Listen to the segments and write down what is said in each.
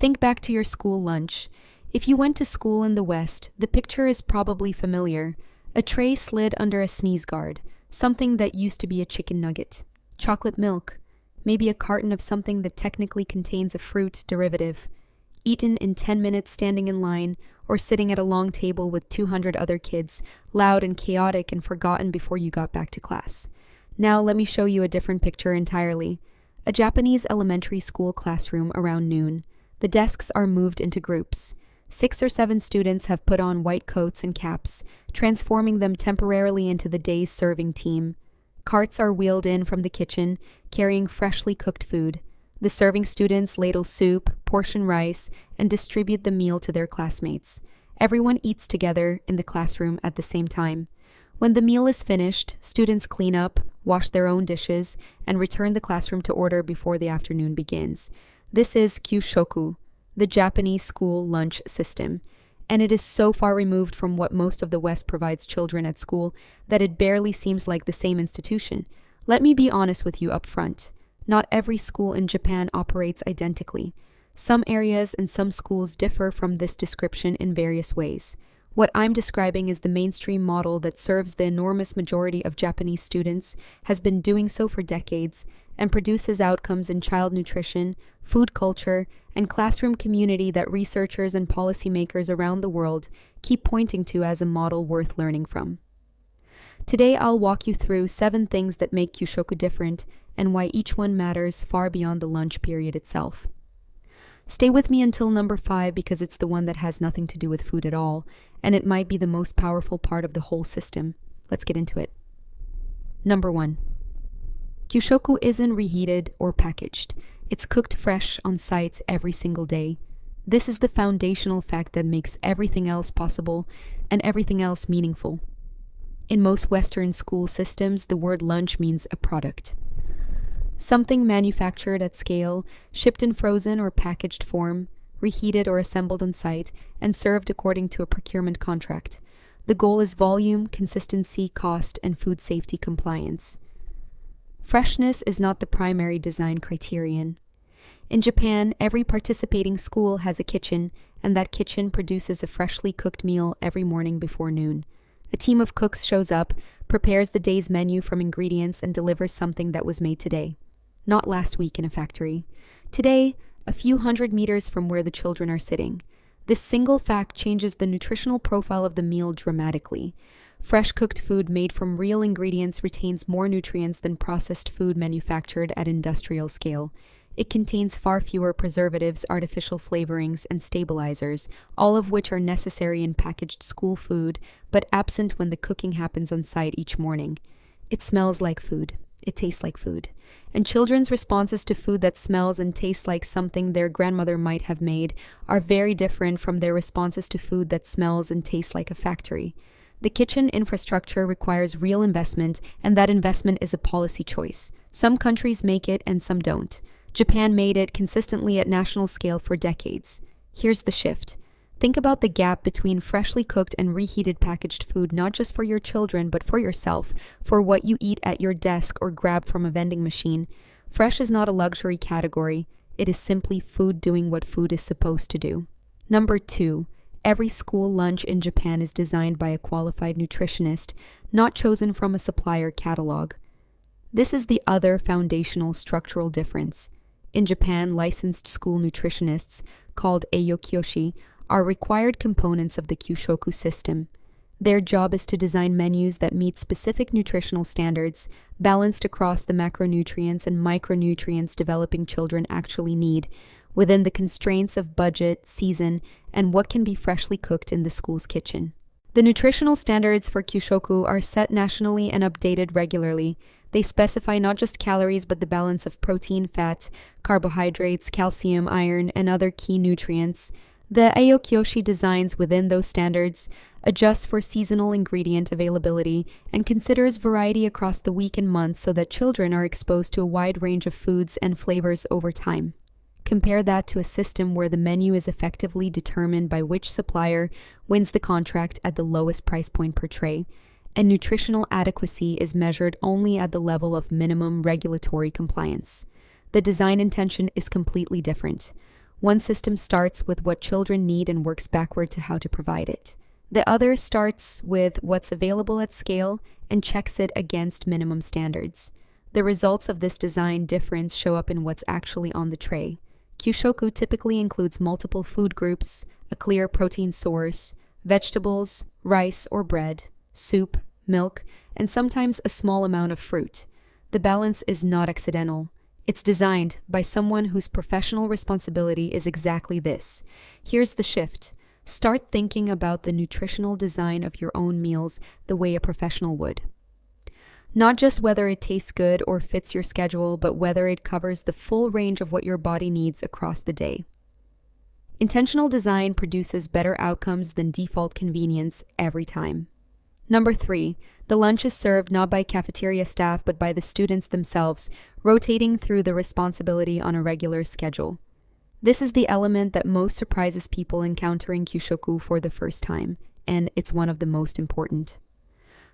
Think back to your school lunch. If you went to school in the West, the picture is probably familiar. A tray slid under a sneeze guard, something that used to be a chicken nugget. Chocolate milk, maybe a carton of something that technically contains a fruit derivative. Eaten in 10 minutes standing in line, or sitting at a long table with 200 other kids, loud and chaotic and forgotten before you got back to class. Now let me show you a different picture entirely. A Japanese elementary school classroom around noon. The desks are moved into groups. 6 or 7 students have put on white coats and caps, transforming them temporarily into the day's serving team. Carts are wheeled in from the kitchen, carrying freshly cooked food. The serving students ladle soup, portion rice, and distribute the meal to their classmates. Everyone eats together in the classroom at the same time. When the meal is finished, students clean up, wash their own dishes, and return the classroom to order before the afternoon begins. This is Kyushoku, the Japanese school lunch system, and it is so far removed from what most of the West provides children at school that it barely seems like the same institution. Let me be honest with you up front. Not every school in Japan operates identically. Some areas and some schools differ from this description in various ways. What I'm describing is the mainstream model that serves the enormous majority of Japanese students, has been doing so for decades, and produces outcomes in child nutrition, food culture, and classroom community that researchers and policymakers around the world keep pointing to as a model worth learning from. Today I'll walk you through 7 things that make Kyushoku different and why each one matters far beyond the lunch period itself. Stay with me until number 5 because it's the one that has nothing to do with food at all, and it might be the most powerful part of the whole system. Let's get into it. Number 1. Kyushoku isn't reheated or packaged. It's cooked fresh on site every single day. This is the foundational fact that makes everything else possible and everything else meaningful. In most Western school systems, the word lunch means a product. Something manufactured at scale, shipped in frozen or packaged form, reheated or assembled on site, and served according to a procurement contract. The goal is volume, consistency, cost, and food safety compliance. Freshness is not the primary design criterion. In Japan, every participating school has a kitchen, and that kitchen produces a freshly cooked meal every morning before noon. A team of cooks shows up, prepares the day's menu from ingredients, and delivers something that was made today. Not last week in a factory. Today, a few hundred meters from where the children are sitting. This single fact changes the nutritional profile of the meal dramatically. Fresh cooked food made from real ingredients retains more nutrients than processed food manufactured at industrial scale. It contains far fewer preservatives, artificial flavorings, and stabilizers, all of which are necessary in packaged school food, but absent when the cooking happens on site each morning. It smells like food. It tastes like food. And children's responses to food that smells and tastes like something their grandmother might have made are very different from their responses to food that smells and tastes like a factory. The kitchen infrastructure requires real investment, and that investment is a policy choice. Some countries make it and some don't. Japan made it consistently at national scale for decades. Here's the shift. Think about the gap between freshly cooked and reheated packaged food, not just for your children, but for yourself, for what you eat at your desk or grab from a vending machine. Fresh is not a luxury category. It is simply food doing what food is supposed to do. Number 2. Every school lunch in Japan is designed by a qualified nutritionist, not chosen from a supplier catalog. This is the other foundational structural difference. In Japan, licensed school nutritionists, called eiyokyoshi, are required components of the Kyushoku system. Their job is to design menus that meet specific nutritional standards, balanced across the macronutrients and micronutrients developing children actually need, within the constraints of budget, season, and what can be freshly cooked in the school's kitchen. The nutritional standards for Kyushoku are set nationally and updated regularly. They specify not just calories but the balance of protein, fat, carbohydrates, calcium, iron, and other key nutrients. The eiyokyoshi designs within those standards, adjusts for seasonal ingredient availability, and considers variety across the week and month so that children are exposed to a wide range of foods and flavors over time. Compare that to a system where the menu is effectively determined by which supplier wins the contract at the lowest price point per tray, and nutritional adequacy is measured only at the level of minimum regulatory compliance. The design intention is completely different. One system starts with what children need and works backward to how to provide it. The other starts with what's available at scale and checks it against minimum standards. The results of this design difference show up in what's actually on the tray. Kyushoku typically includes multiple food groups, a clear protein source, vegetables, rice or bread, soup, milk, and sometimes a small amount of fruit. The balance is not accidental. It's designed by someone whose professional responsibility is exactly this. Here's the shift. Start thinking about the nutritional design of your own meals the way a professional would. Not just whether it tastes good or fits your schedule, but whether it covers the full range of what your body needs across the day. Intentional design produces better outcomes than default convenience every time. Number 3, the lunch is served not by cafeteria staff but by the students themselves, rotating through the responsibility on a regular schedule. This is the element that most surprises people encountering Kyushoku for the first time, and it's one of the most important.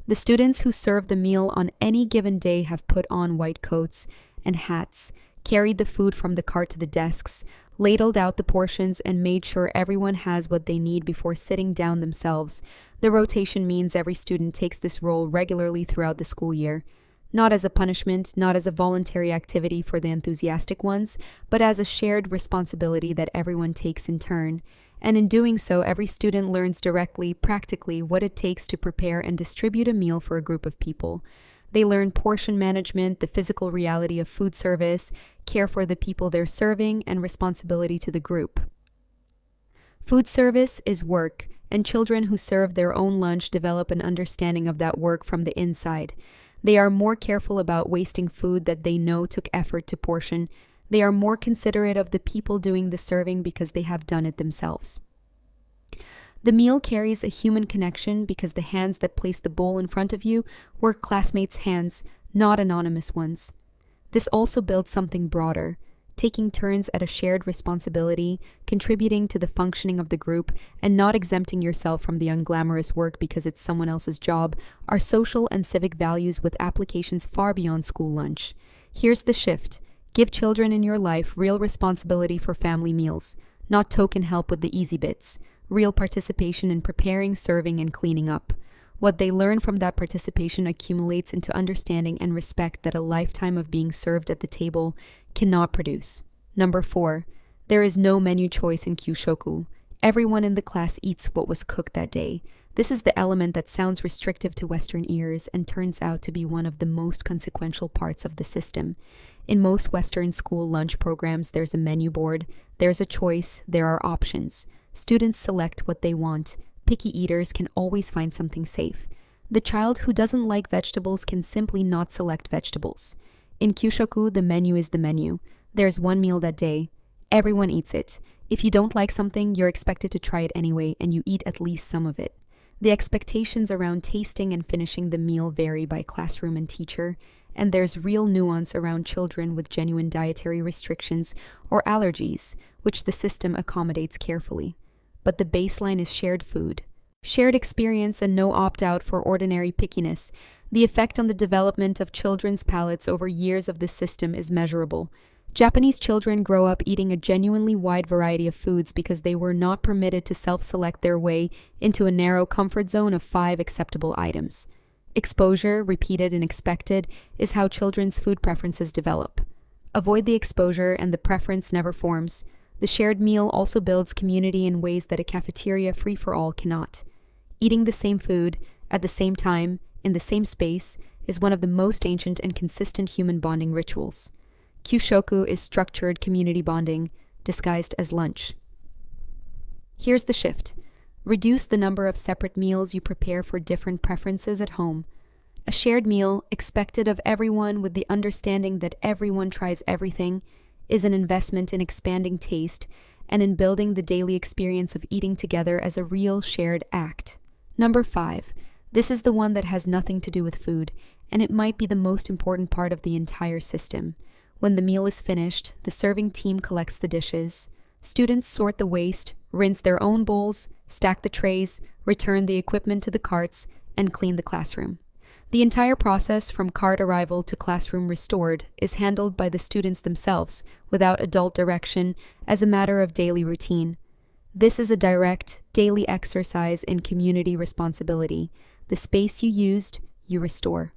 The students who serve the meal on any given day have put on white coats and hats, carried the food from the cart to the desks, ladled out the portions, and made sure everyone has what they need before sitting down themselves. The rotation means every student takes this role regularly throughout the school year, not as a punishment, not as a voluntary activity for the enthusiastic ones, but as a shared responsibility that everyone takes in turn. And in doing so, every student learns directly, practically, what it takes to prepare and distribute a meal for a group of people. They learn portion management, the physical reality of food service, care for the people they're serving, and responsibility to the group. Food service is work, and children who serve their own lunch develop an understanding of that work from the inside. They are more careful about wasting food that they know took effort to portion. They are more considerate of the people doing the serving because they have done it themselves. The meal carries a human connection because the hands that place the bowl in front of you were classmates' hands, not anonymous ones. This also builds something broader, taking turns at a shared responsibility, contributing to the functioning of the group, and not exempting yourself from the unglamorous work because it's someone else's job, are social and civic values with applications far beyond school lunch. Here's the shift. Give children in your life real responsibility for family meals, not token help with the easy bits, real participation in preparing, serving, and cleaning up. What they learn from that participation accumulates into understanding and respect that a lifetime of being served at the table cannot produce. Number 4, there is no menu choice in Kyushoku. Everyone in the class eats what was cooked that day. This is the element that sounds restrictive to Western ears and turns out to be one of the most consequential parts of the system. In most Western school lunch programs, there's a menu board, there's a choice, there are options. Students select what they want. Picky eaters can always find something safe. The child who doesn't like vegetables can simply not select vegetables. In Kyushoku, the menu is the menu. There's one meal that day. Everyone eats it. If you don't like something, you're expected to try it anyway, and you eat at least some of it. The expectations around tasting and finishing the meal vary by classroom and teacher, and there's real nuance around children with genuine dietary restrictions or allergies, which the system accommodates carefully. But the baseline is shared food, shared experience, and no opt-out for ordinary pickiness. The effect on the development of children's palates over years of this system is measurable. Japanese children grow up eating a genuinely wide variety of foods because they were not permitted to self-select their way into a narrow comfort zone of 5 acceptable items. Exposure, repeated and expected, is how children's food preferences develop. Avoid the exposure and the preference never forms. The shared meal also builds community in ways that a cafeteria free-for-all cannot. Eating the same food, at the same time, in the same space, is one of the most ancient and consistent human bonding rituals. Kyushoku is structured community bonding, disguised as lunch. Here's the shift. Reduce the number of separate meals you prepare for different preferences at home. A shared meal, expected of everyone with the understanding that everyone tries everything, is an investment in expanding taste and in building the daily experience of eating together as a real shared act. Number 5. This is the one that has nothing to do with food, and it might be the most important part of the entire system. When the meal is finished, the serving team collects the dishes. Students sort the waste, rinse their own bowls, stack the trays, return the equipment to the carts, and clean the classroom. The entire process from cart arrival to classroom restored is handled by the students themselves without adult direction as a matter of daily routine. This is a direct, daily exercise in community responsibility. The space you used, you restore.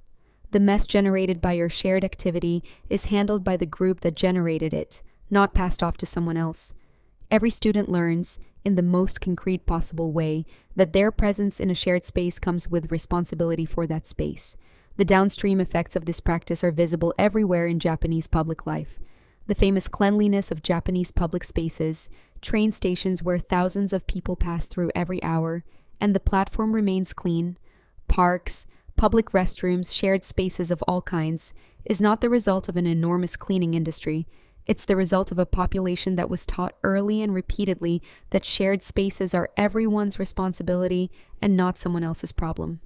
The mess generated by your shared activity is handled by the group that generated it, not passed off to someone else. Every student learns, in the most concrete possible way, that their presence in a shared space comes with responsibility for that space. The downstream effects of this practice are visible everywhere in Japanese public life. The famous cleanliness of Japanese public spaces, train stations where thousands of people pass through every hour, and the platform remains clean, parks, public restrooms, shared spaces of all kinds, is not the result of an enormous cleaning industry. It's the result of a population that was taught early and repeatedly that shared spaces are everyone's responsibility and not someone else's problem.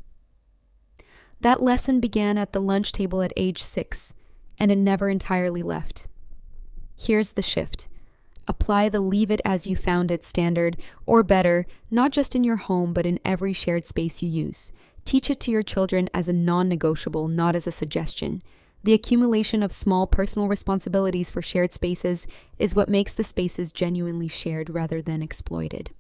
That lesson began at the lunch table at age 6, and it never entirely left. Here's the shift. Apply the leave it as you found it standard, or better, not just in your home but in every shared space you use. Teach it to your children as a non-negotiable, not as a suggestion. The accumulation of small personal responsibilities for shared spaces is what makes the spaces genuinely shared rather than exploited.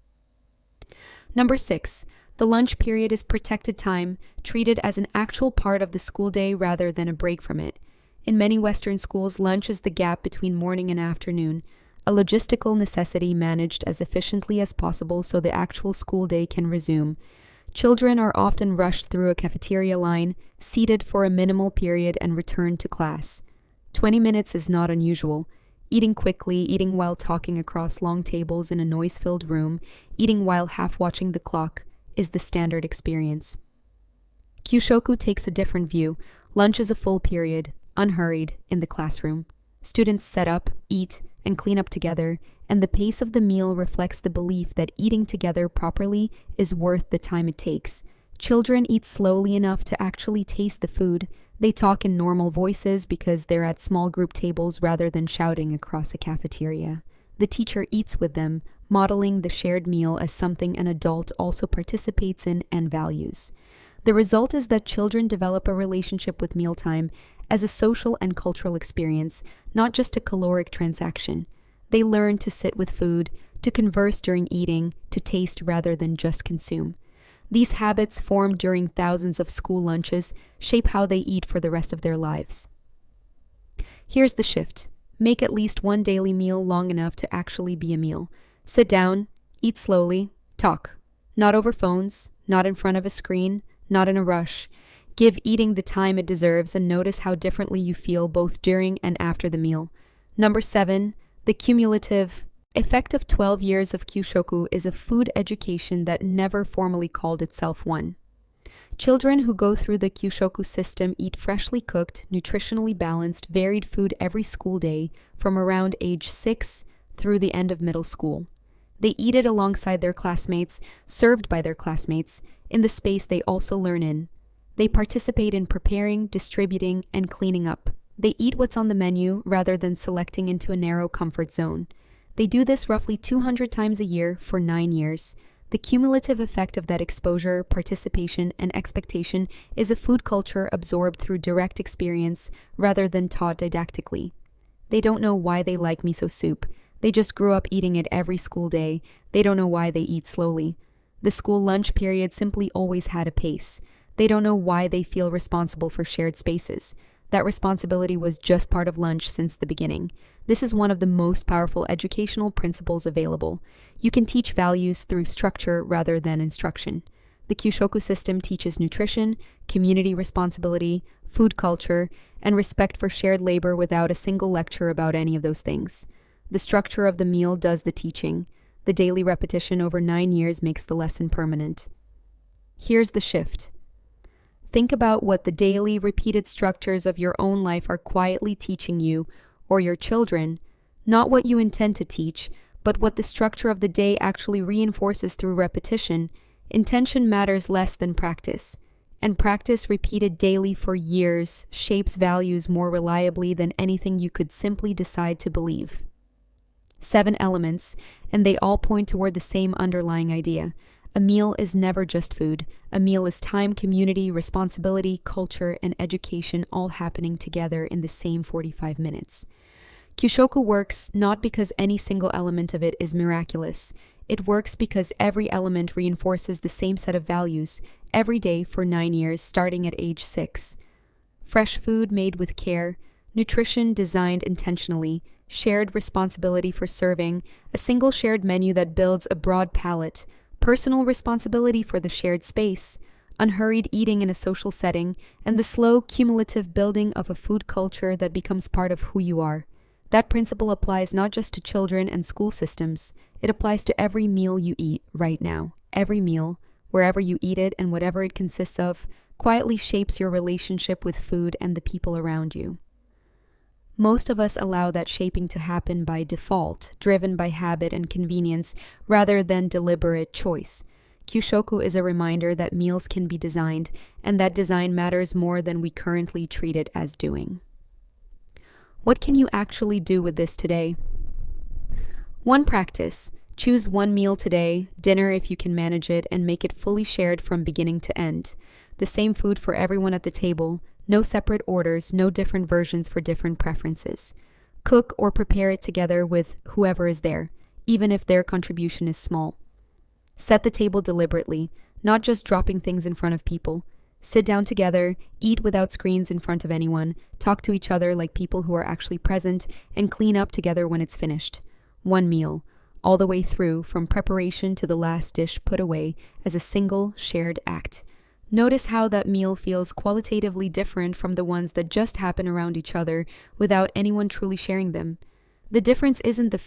Number 6. The lunch period is protected time, treated as an actual part of the school day rather than a break from it. In many Western schools, lunch is the gap between morning and afternoon, a logistical necessity managed as efficiently as possible so the actual school day can resume. Children are often rushed through a cafeteria line, seated for a minimal period, and returned to class. 20 minutes is not unusual. Eating quickly, eating while talking across long tables in a noise-filled room, eating while half watching the clock, is the standard experience. Kyushoku takes a different view. Lunch is a full period, unhurried, in the classroom. Students set up, eat, and clean up together, and the pace of the meal reflects the belief that eating together properly is worth the time it takes. Children eat slowly enough to actually taste the food. They talk in normal voices because they're at small group tables rather than shouting across a cafeteria. The teacher eats with them, modeling the shared meal as something an adult also participates in and values. The result is that children develop a relationship with mealtime as a social and cultural experience, not just a caloric transaction. They learn to sit with food, to converse during eating, to taste rather than just consume. These habits, formed during thousands of school lunches, shape how they eat for the rest of their lives. Here's the shift. Make at least one daily meal long enough to actually be a meal. Sit down, eat slowly, talk. Not over phones, not in front of a screen, not in a rush. Give eating the time it deserves and notice how differently you feel both during and after the meal. Number 7. The cumulative effect of 12 years of Kyushoku is a food education that never formally called itself one. Children who go through the Kyushoku system eat freshly cooked, nutritionally balanced, varied food every school day from around age 6 through the end of middle school. They eat it alongside their classmates, served by their classmates, in the space they also learn in. They participate in preparing, distributing, and cleaning up. They eat what's on the menu rather than selecting into a narrow comfort zone. They do this roughly 200 times a year for 9 years. The cumulative effect of that exposure, participation, and expectation is a food culture absorbed through direct experience rather than taught didactically. They don't know why they like miso soup. They just grew up eating it every school day. They don't know why they eat slowly. The school lunch period simply always had a pace. They don't know why they feel responsible for shared spaces. That responsibility was just part of lunch since the beginning. This is one of the most powerful educational principles available. You can teach values through structure rather than instruction. The Kyushoku system teaches nutrition, community responsibility, food culture, and respect for shared labor without a single lecture about any of those things. The structure of the meal does the teaching. The daily repetition over 9 years makes the lesson permanent. Here's the shift. Think about what the daily, repeated structures of your own life are quietly teaching you or your children, not what you intend to teach, but what the structure of the day actually reinforces through repetition. Intention matters less than practice, and practice repeated daily for years shapes values more reliably than anything you could simply decide to believe. 7 elements, and they all point toward the same underlying idea. A meal is never just food. A meal is time, community, responsibility, culture, and education all happening together in the same 45 minutes. Kyushoku works not because any single element of it is miraculous. It works because every element reinforces the same set of values every day for 9 years, starting at age 6. Fresh food made with care, nutrition designed intentionally, shared responsibility for serving, a single shared menu that builds a broad palate, personal responsibility for the shared space, unhurried eating in a social setting, and the slow, cumulative building of a food culture that becomes part of who you are. That principle applies not just to children and school systems, it applies to every meal you eat right now. Every meal, wherever you eat it and whatever it consists of, quietly shapes your relationship with food and the people around you. Most of us allow that shaping to happen by default, driven by habit and convenience, rather than deliberate choice. Kyushoku is a reminder that meals can be designed, and that design matters more than we currently treat it as doing. What can you actually do with this today? One practice. Choose one meal today, dinner if you can manage it, and make it fully shared from beginning to end. The same food for everyone at the table. No separate orders, no different versions for different preferences. Cook or prepare it together with whoever is there, even if their contribution is small. Set the table deliberately, not just dropping things in front of people. Sit down together, eat without screens in front of anyone, talk to each other like people who are actually present, and clean up together when it's finished. One meal, all the way through, from preparation to the last dish put away, as a single shared act. Notice how that meal feels qualitatively different from the ones that just happen around each other without anyone truly sharing them. The difference isn't the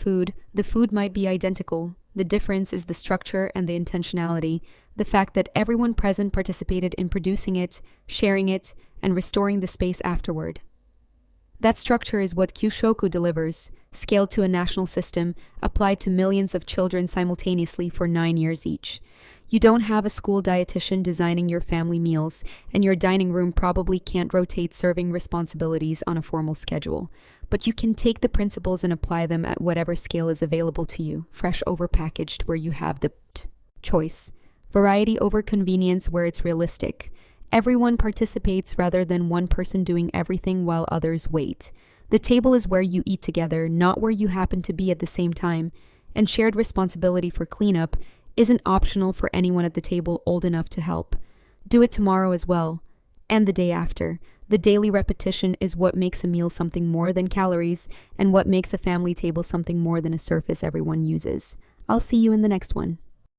food might be identical. The difference is the structure and the intentionality, the fact that everyone present participated in producing it, sharing it, and restoring the space afterward. That structure is what Kyushoku delivers, scaled to a national system, applied to millions of children simultaneously for 9 years each. You don't have a school dietitian designing your family meals, and your dining room probably can't rotate serving responsibilities on a formal schedule. But you can take the principles and apply them at whatever scale is available to you, fresh over packaged where you have the choice, variety over convenience where it's realistic. Everyone participates rather than one person doing everything while others wait. The table is where you eat together, not where you happen to be at the same time, and shared responsibility for cleanup isn't optional for anyone at the table old enough to help. Do it tomorrow as well, and the day after. The daily repetition is what makes a meal something more than calories, and what makes a family table something more than a surface everyone uses. I'll see you in the next one.